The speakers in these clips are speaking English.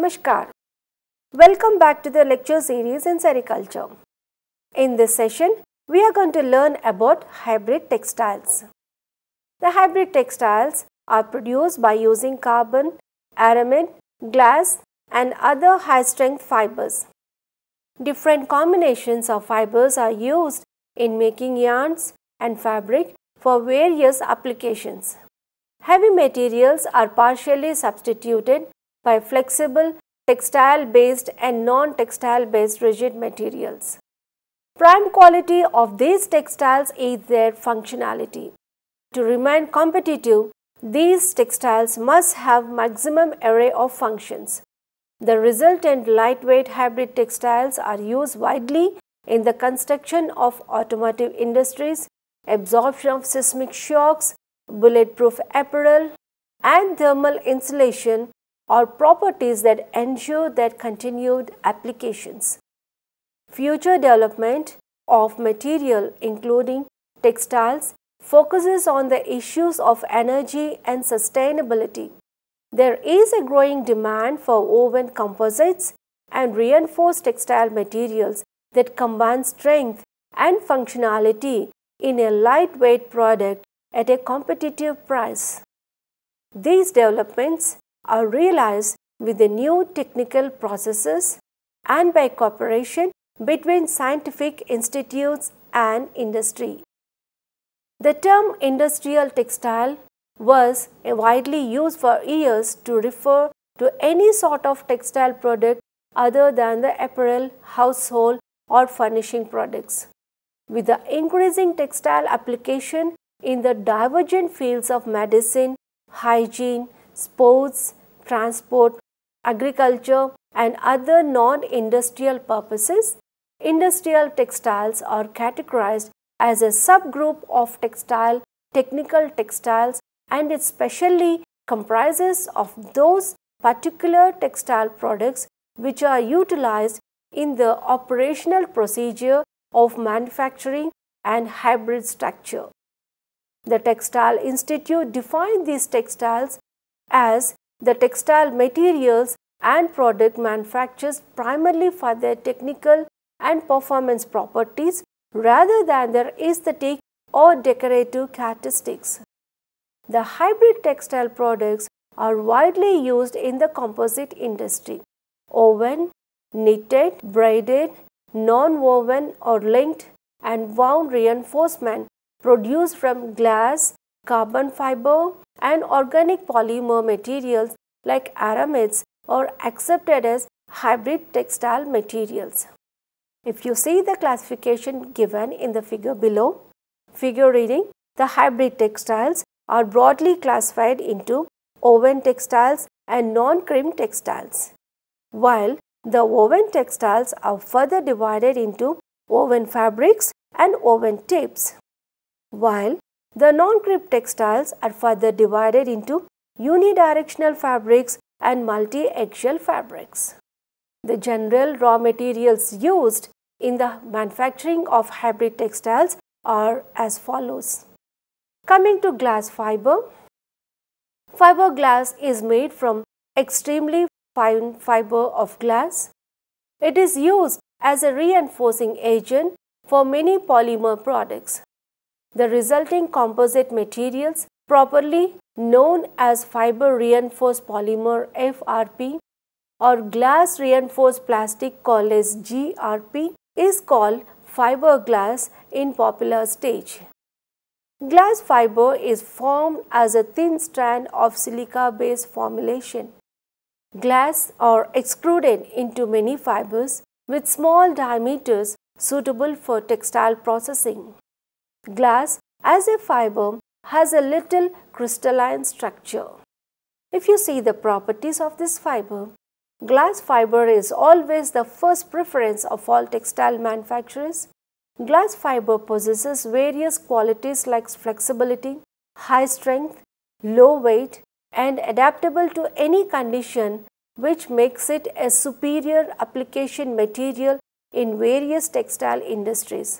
Namaskar. Welcome back to the lecture series in Sericulture. In this session, we are going to learn about hybrid textiles. The hybrid textiles are produced by using carbon, aramid, glass and other high-strength fibers. Different combinations of fibers are used in making yarns and fabric for various applications. Heavy materials are partially substituted by flexible, textile-based and non-textile-based rigid materials. Prime quality of these textiles is their functionality. To remain competitive, these textiles must have maximum array of functions. The resultant lightweight hybrid textiles are used widely in the construction of automotive industries, absorption of seismic shocks, bulletproof apparel, and thermal insulation are properties that ensure their continued applications. Future development of material, including textiles, focuses on the issues of energy and sustainability. There is a growing demand for woven composites and reinforced textile materials that combine strength and functionality in a lightweight product at a competitive price. These developments are realized with the new technical processes and by cooperation between scientific institutes and industry. The term industrial textile was widely used for years to refer to any sort of textile product other than the apparel, household or furnishing products. With the increasing textile application in the divergent fields of medicine, hygiene, sports, transport, agriculture and other non-industrial purposes, industrial textiles are categorized as a subgroup of technical textiles, and it specially comprises of those particular textile products which are utilized in the operational procedure of manufacturing and hybrid structure. The Textile Institute defined these textiles as the textile materials and product manufactured primarily for their technical and performance properties rather than their aesthetic or decorative characteristics. The hybrid textile products are widely used in the composite industry. Woven, knitted, braided, non-woven or linked and wound reinforcement produced from glass, carbon fiber and organic polymer materials like aramids are accepted as hybrid textile materials. If you see the classification given in the figure below, figure reading, the hybrid textiles are broadly classified into woven textiles and non-cream textiles, while the woven textiles are further divided into woven fabrics and woven tapes, while the non-cream textiles are further divided into unidirectional fabrics and multi-axial fabrics. The general raw materials used in the manufacturing of hybrid textiles are as follows. Coming to glass fiber, fiberglass is made from extremely fine fiber of glass. It is used as a reinforcing agent for many polymer products. The resulting composite materials, properly known as fiber reinforced polymer FRP or glass reinforced plastic called as GRP, is called fiberglass in popular stage. Glass fiber is formed as a thin strand of silica-based formulation. Glass are extruded into many fibers with small diameters suitable for textile processing. Glass as a fiber has a little crystalline structure. If you see the properties of this fiber, glass fiber is always the first preference of all textile manufacturers. Glass fiber possesses various qualities like flexibility, high strength, low weight, and adaptable to any condition, which makes it a superior application material in various textile industries.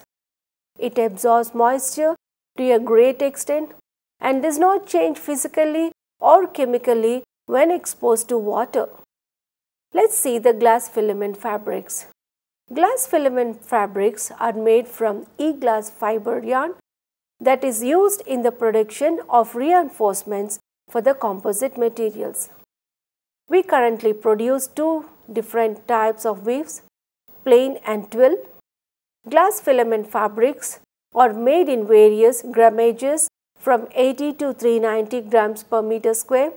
It absorbs moisture to a great extent and does not change physically or chemically when exposed to water. Let's see the glass filament fabrics. Glass filament fabrics are made from e-glass fiber yarn that is used in the production of reinforcements for the composite materials. We currently produce two different types of weaves, plain and twill. Glass filament fabrics are made in various grammages from 80 to 390 grams per meter square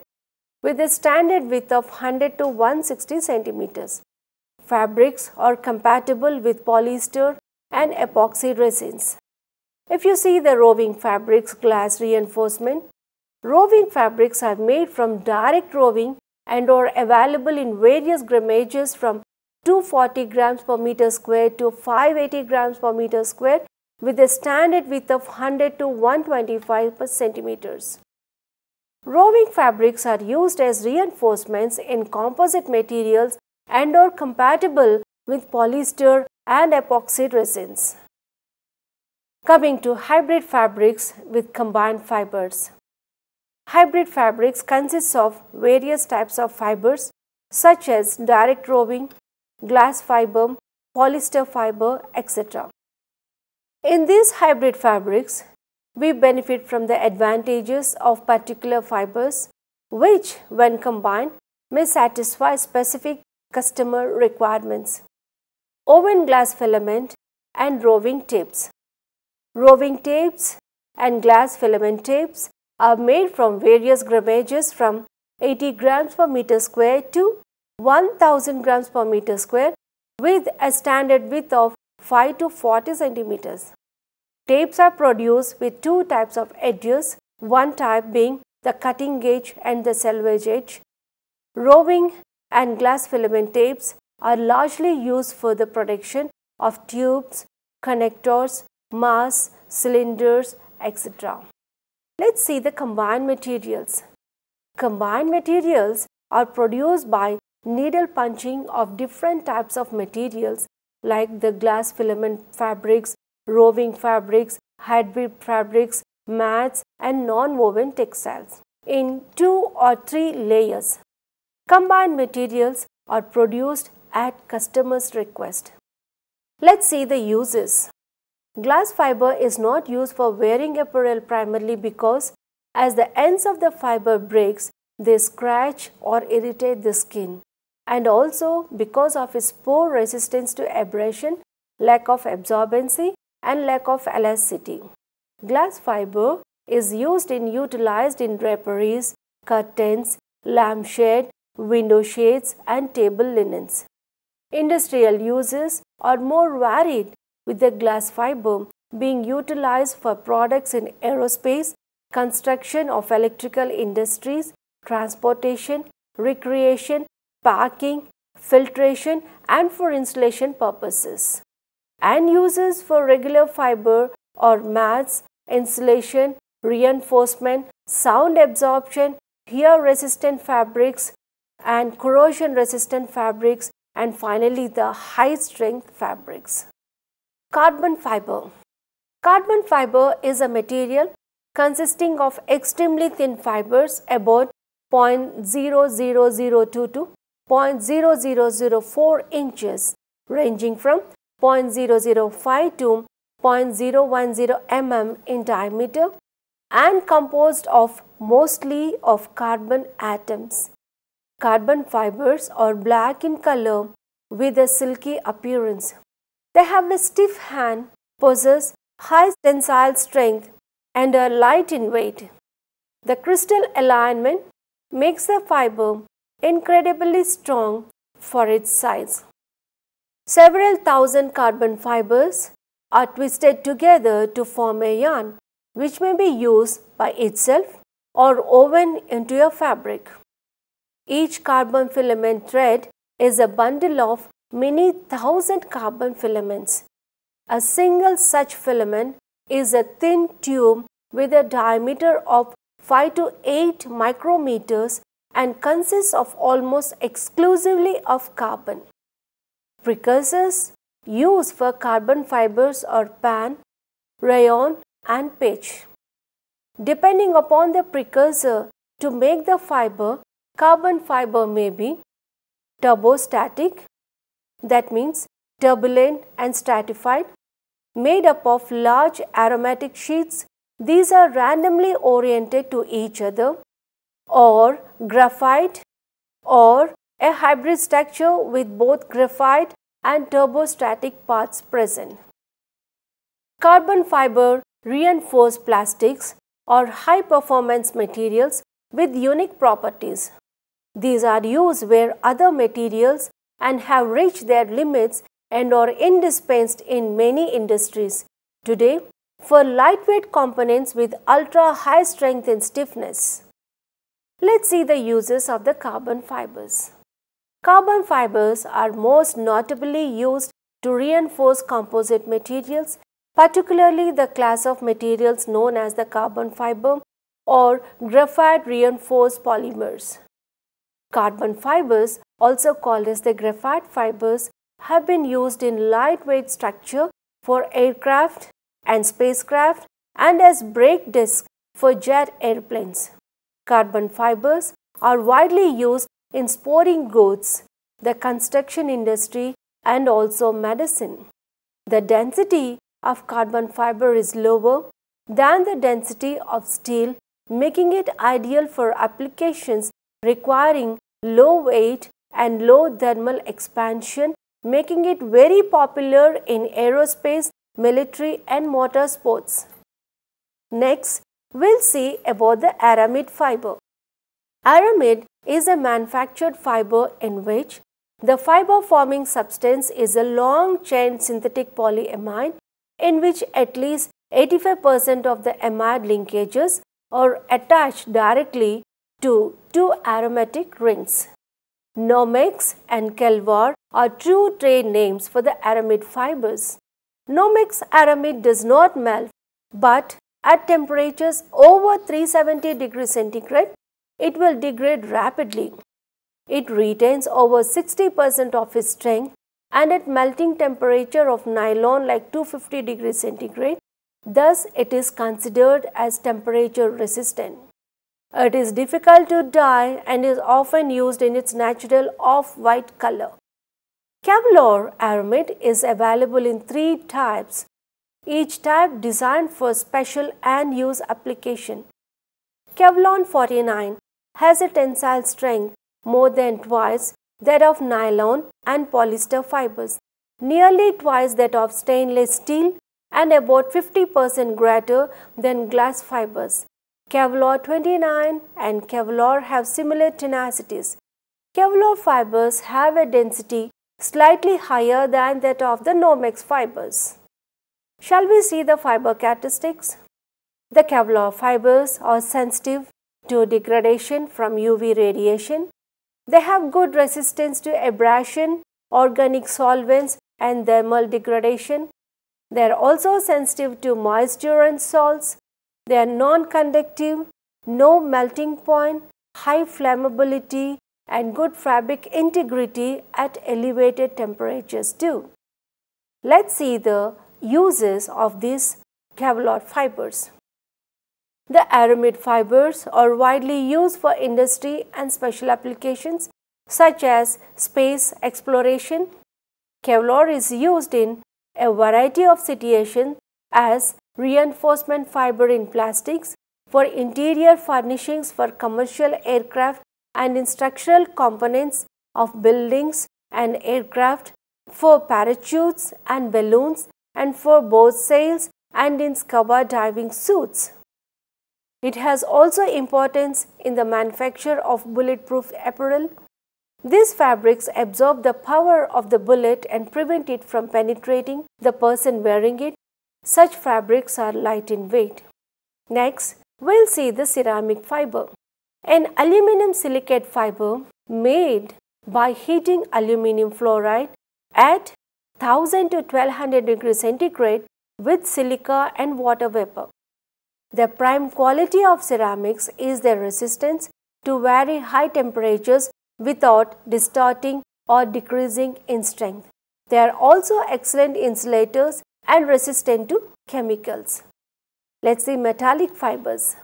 with a standard width of 100 to 160 centimeters. Fabrics are compatible with polyester and epoxy resins. If you see the roving fabrics glass reinforcement, roving fabrics are made from direct roving and are available in various grammages from 240 grams per meter square to 580 grams per meter square with a standard width of 100 to 125 centimeters. Roving fabrics are used as reinforcements in composite materials and are compatible with polyester and epoxy resins. Coming to hybrid fabrics with combined fibers. Hybrid fabrics consist of various types of fibers such as direct roving, glass fiber, polyester fiber, etc. In these hybrid fabrics, we benefit from the advantages of particular fibers which, when combined, may satisfy specific customer requirements. Woven glass filament and roving tapes. Roving tapes and glass filament tapes are made from various grammages from 80 grams per meter square to 1000 grams per meter square with a standard width of 5 to 40 centimeters. Tapes are produced with two types of edges, one type being the cutting edge and the selvage edge. Roving and glass filament tapes are largely used for the production of tubes, connectors, masks, cylinders, etc. Let's see the combined materials. Combined materials are produced by needle punching of different types of materials like the glass filament fabrics, roving fabrics, hybrid fabrics, mats and non-woven textiles in 2 or 3 layers. Combined materials are produced at customer's request. Let's see the uses. Glass fiber is not used for wearing apparel primarily because as the ends of the fiber breaks, they scratch or irritate the skin, and also because of its poor resistance to abrasion, lack of absorbency and lack of elasticity. Glass fiber is utilized in draperies, curtains, lampshade, window shades and table linens. Industrial uses are more varied, with the glass fiber being utilized for products in aerospace, construction of electrical industries, transportation, recreation, packing, filtration and for insulation purposes. And uses for regular fiber or mats, insulation, reinforcement, sound absorption, heat resistant fabrics and corrosion resistant fabrics, and finally the high strength fabrics. Carbon fiber. Carbon fiber is a material consisting of extremely thin fibers about 0.00022 to 0.0004 inches, ranging from 0.005 to 0.010 mm in diameter and composed of mostly of carbon atoms. Carbon fibers are black in color with a silky appearance. They have a stiff hand, possess high tensile strength and are light in weight. The crystal alignment makes the fiber incredibly strong for its size. Several thousand carbon fibers are twisted together to form a yarn, which may be used by itself or woven into a fabric. Each carbon filament thread is a bundle of many thousand carbon filaments. A single such filament is a thin tube with a diameter of 5 to 8 micrometers and consists of almost exclusively of carbon. Precursors used for carbon fibers are PAN, rayon and pitch. Depending upon the precursor to make the fiber, carbon fiber may be turbostatic, that means turbulent and stratified, made up of large aromatic sheets. These are randomly oriented to each other, or graphite, or a hybrid structure with both graphite and turbostatic parts present. Carbon fiber reinforced plastics or high performance materials with unique properties. These are used where other materials and have reached their limits and are indispensed in many industries today for lightweight components with ultra high strength and stiffness. Let's see the uses of the carbon fibers. Carbon fibers are most notably used to reinforce composite materials, particularly the class of materials known as the carbon fiber or graphite reinforced polymers. Carbon fibers, also called as the graphite fibers, have been used in lightweight structure for aircraft and spacecraft and as brake discs for jet airplanes. Carbon fibers are widely used in sporting goods, the construction industry, and also medicine. The density of carbon fiber is lower than the density of steel, making it ideal for applications requiring low weight and low thermal expansion, making it very popular in aerospace, military, and motorsports. Next, we'll see about the aramid fiber. Aramid is a manufactured fiber in which the fiber forming substance is a long chain synthetic polyamide in which at least 85% of the amide linkages are attached directly to two aromatic rings. Nomex and Kelvar are true trade names for the aramid fibers. Nomex aramid does not melt, but at temperatures over 370 degrees centigrade, it will degrade rapidly. It retains over 60% of its strength, and at melting temperature of nylon like 250 degrees centigrade, thus it is considered as temperature resistant. It is difficult to dye and is often used in its natural off-white color. Kevlar aramid is available in 3 types, each type designed for special and use application. Kevlar 49 has a tensile strength more than twice that of nylon and polyester fibers, nearly twice that of stainless steel, and about 50% greater than glass fibers. Kevlar 29 and Kevlar have similar tenacities. Kevlar fibers have a density slightly higher than that of the Nomex fibers. Shall we see the fiber characteristics? The Kevlar fibers are sensitive to degradation from UV radiation. They have good resistance to abrasion, organic solvents, and thermal degradation. They are also sensitive to moisture and salts. They are non-conductive, no melting point, high flammability, and good fabric integrity at elevated temperatures too. Let's see the uses of these Kevlar fibers. The aramid fibers are widely used for industry and special applications such as space exploration. Kevlar is used in a variety of situations as reinforcement fiber in plastics, for interior furnishings for commercial aircraft, and in structural components of buildings and aircraft, for parachutes and balloons, and for boat sails and in scuba diving suits. It has also importance in the manufacture of bulletproof apparel. These fabrics absorb the power of the bullet and prevent it from penetrating the person wearing it. Such fabrics are light in weight. Next, we'll see the ceramic fiber. An aluminum silicate fiber made by heating aluminum fluoride at 1000 to 1200 degrees centigrade with silica and water vapor. The prime quality of ceramics is their resistance to very high temperatures without distorting or decreasing in strength. They are also excellent insulators and resistant to chemicals. Let's see metallic fibers.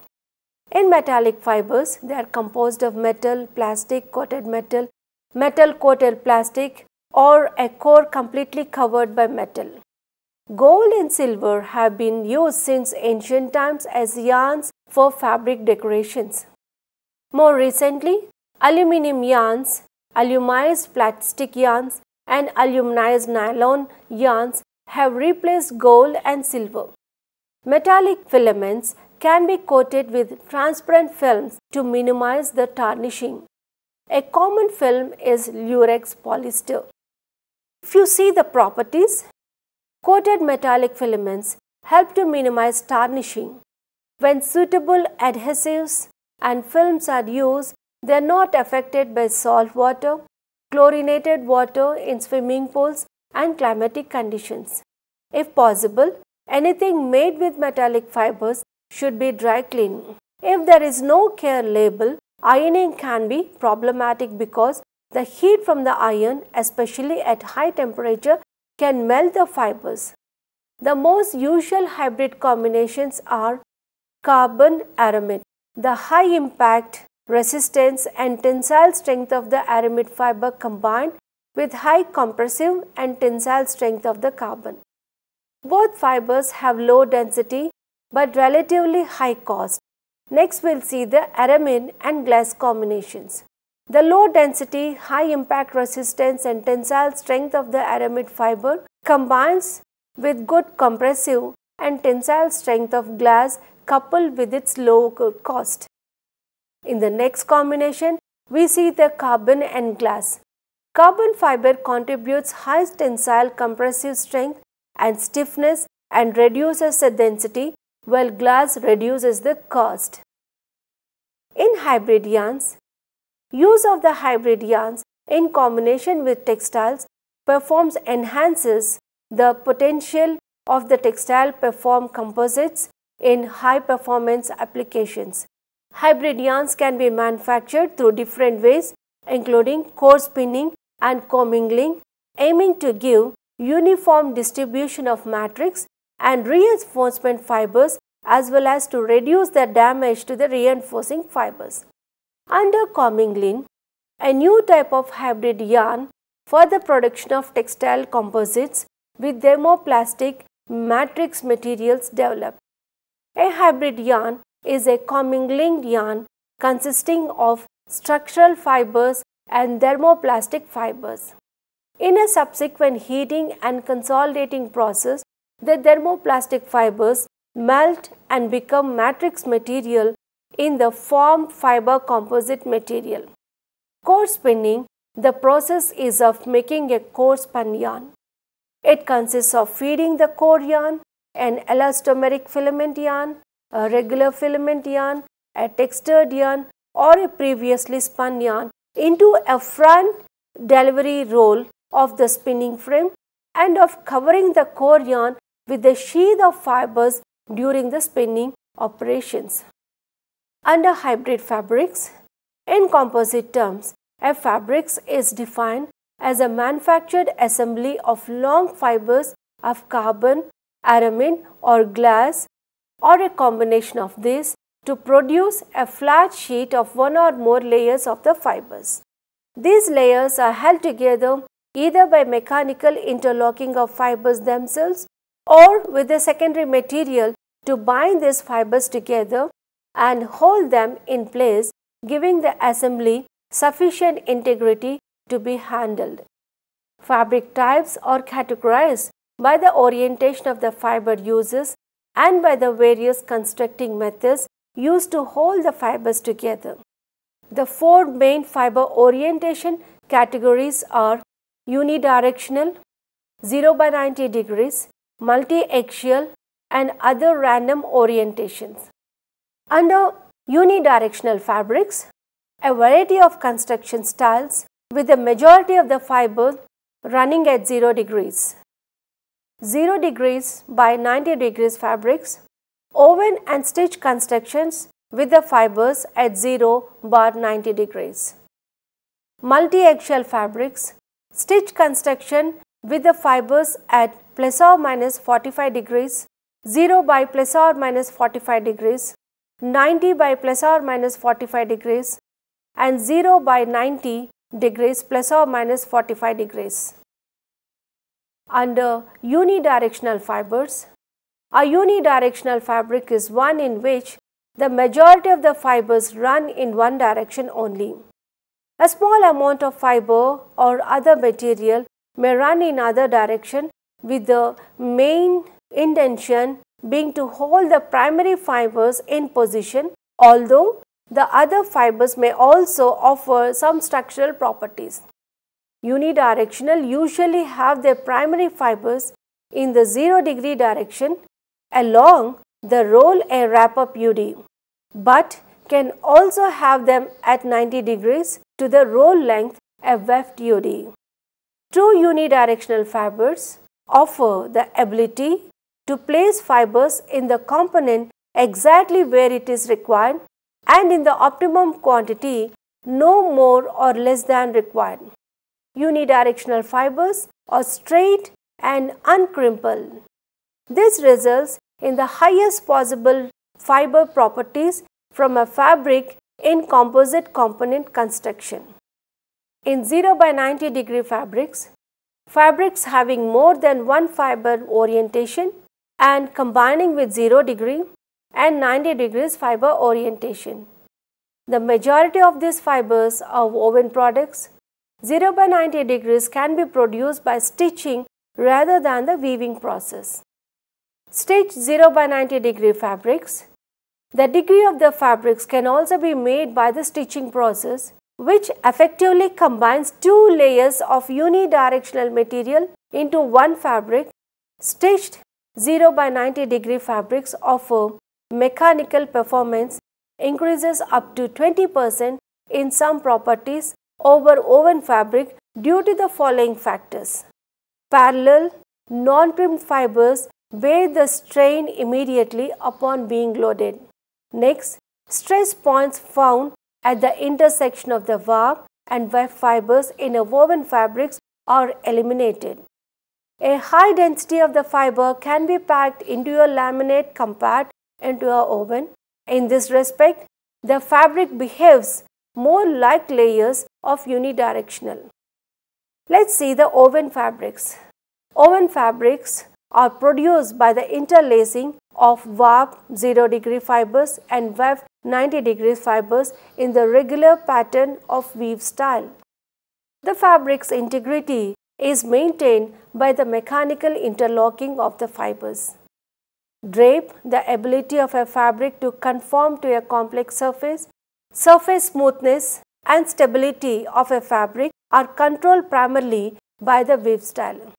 In metallic fibers, they are composed of metal, plastic, coated metal, metal coated plastic, or a core completely covered by metal. Gold and silver have been used since ancient times as yarns for fabric decorations. More recently, aluminum yarns, aluminized plastic yarns, and aluminized nylon yarns have replaced gold and silver. Metallic filaments can be coated with transparent films to minimize the tarnishing. A common film is lurex polyester. If you see the properties, coated metallic filaments help to minimize tarnishing. When suitable adhesives and films are used, they are not affected by salt water, chlorinated water in swimming pools, and climatic conditions. If possible, anything made with metallic fibers should be dry cleaning. If there is no care label, ironing can be problematic because the heat from the iron, especially at high temperature, can melt the fibers. The most usual hybrid combinations are carbon aramid. The high impact, resistance and tensile strength of the aramid fiber combined with high compressive and tensile strength of the carbon. Both fibers have low density but relatively high cost. Next, we'll see the aramid and glass combinations. The low density, high impact resistance and tensile strength of the aramid fiber combines with good compressive and tensile strength of glass coupled with its low cost. In the next combination, we see the carbon and glass. Carbon fiber contributes high tensile compressive strength and stiffness and reduces the density, while glass reduces the cost. In hybrid yarns, use of the hybrid yarns in combination with textiles enhances the potential of the textile perform composites in high performance applications. Hybrid yarns can be manufactured through different ways, including core spinning and commingling, aiming to give uniform distribution of matrix and reinforcement fibers as well as to reduce the damage to the reinforcing fibers. Under commingling, a new type of hybrid yarn for the production of textile composites with thermoplastic matrix materials developed. A hybrid yarn is a commingling yarn consisting of structural fibers and thermoplastic fibers. In a subsequent heating and consolidating process, the thermoplastic fibers melt and become matrix material in the formed fiber composite material. Core spinning, the process is of making a core spun yarn. It consists of feeding the core yarn, an elastomeric filament yarn, a regular filament yarn, a textured yarn, or a previously spun yarn into a front delivery roll of the spinning frame and of covering the core yarn with a sheath of fibers during the spinning operations. Under hybrid fabrics, in composite terms, a fabric is defined as a manufactured assembly of long fibers of carbon, aramid or glass or a combination of these to produce a flat sheet of one or more layers of the fibers. These layers are held together either by mechanical interlocking of fibers themselves or with a secondary material to bind these fibers together and hold them in place, giving the assembly sufficient integrity to be handled. Fabric types are categorized by the orientation of the fiber uses and by the various constructing methods used to hold the fibers together. The four main fiber orientation categories are unidirectional, 0 by 90 degrees, multi-axial, and other random orientations. Under unidirectional fabrics, a variety of construction styles with the majority of the fiber running at 0 degrees. 0 degrees by 90 degrees fabrics, woven and stitch constructions with the fibers at 0 bar 90 degrees. Multi-axial fabrics, stitch construction with the fibers at plus or minus 45 degrees, 0 by plus or minus 45 degrees, 90 by plus or minus 45 degrees, and 0 by 90 degrees plus or minus 45 degrees. Under unidirectional fibers, a unidirectional fabric is one in which the majority of the fibers run in one direction only. A small amount of fiber or other material may run in other direction, with the main intention being to hold the primary fibers in position, although the other fibers may also offer some structural properties. Unidirectional usually have their primary fibers in the 0 degree direction along the roll a wrap-up UD, but can also have them at 90 degrees to the roll length a weft UD. True unidirectional fibers offer the ability to place fibers in the component exactly where it is required and in the optimum quantity, no more or less than required. Unidirectional fibers are straight and uncrimpled. This results in the highest possible fiber properties from a fabric in composite component construction. In 0 by 90 degree fabrics, fabrics having more than one fiber orientation and combining with 0 degree and 90 degrees fiber orientation. The majority of these fibers are woven products. 0 by 90 degrees can be produced by stitching rather than the weaving process. Stitch 0 by 90 degree fabrics. The degree of the fabrics can also be made by the stitching process, which effectively combines two layers of unidirectional material into one fabric. Stitched 0 by 90 degree fabrics offer mechanical performance increases up to 20% in some properties over woven fabric due to the following factors. Parallel, non-crimped fibers bear the strain immediately upon being loaded. Next, stress points found at the intersection of the warp and weft fibers in a woven fabrics are eliminated. A high density of the fiber can be packed into a laminate compared into a oven. In this respect, the fabric behaves more like layers of unidirectional. Let's see the woven fabrics. Woven fabrics are produced by the interlacing of warp 0 degree fibers and weft 90 degrees fibers in the regular pattern of weave style. The fabric's integrity is maintained by the mechanical interlocking of the fibers. Drape, the ability of a fabric to conform to a complex surface. Surface smoothness and stability of a fabric are controlled primarily by the weave style.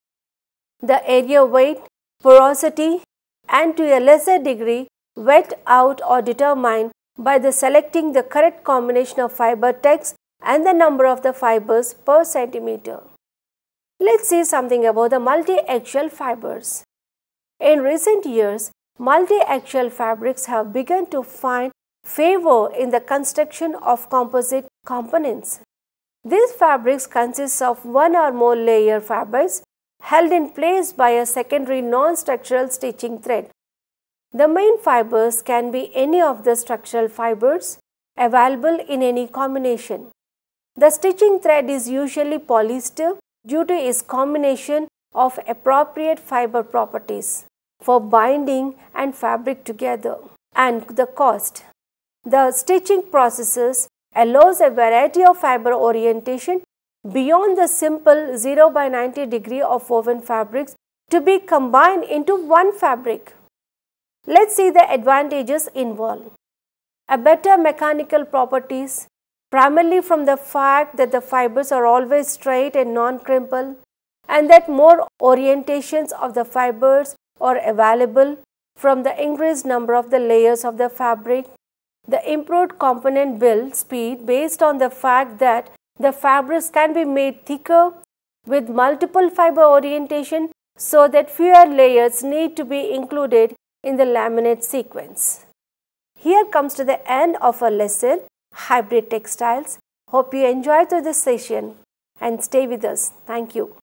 The area weight, porosity, and to a lesser degree wet out are determined by the selecting the correct combination of fiber text and the number of the fibers per centimeter. Let's see something about the multi-axial fibers. In recent years, multi-axial fabrics have begun to find favor in the construction of composite components. These fabrics consist of one or more layer fibers held in place by a secondary non-structural stitching thread. The main fibers can be any of the structural fibers available in any combination. The stitching thread is usually polyester due to its combination of appropriate fiber properties for binding and fabric together, and the cost. The stitching processes allows a variety of fiber orientation beyond the simple 0 by 90 degree of woven fabrics to be combined into one fabric. Let's see the advantages involved. A better mechanical properties, primarily from the fact that the fibers are always straight and non-crimpled, and that more orientations of the fibers are available from the increased number of the layers of the fabric. The improved component build speed based on the fact that the fabrics can be made thicker with multiple fiber orientation so that fewer layers need to be included in the laminate sequence. Here comes to the end of our lesson, Hybrid Textiles. Hope you enjoyed through this session and stay with us. Thank you.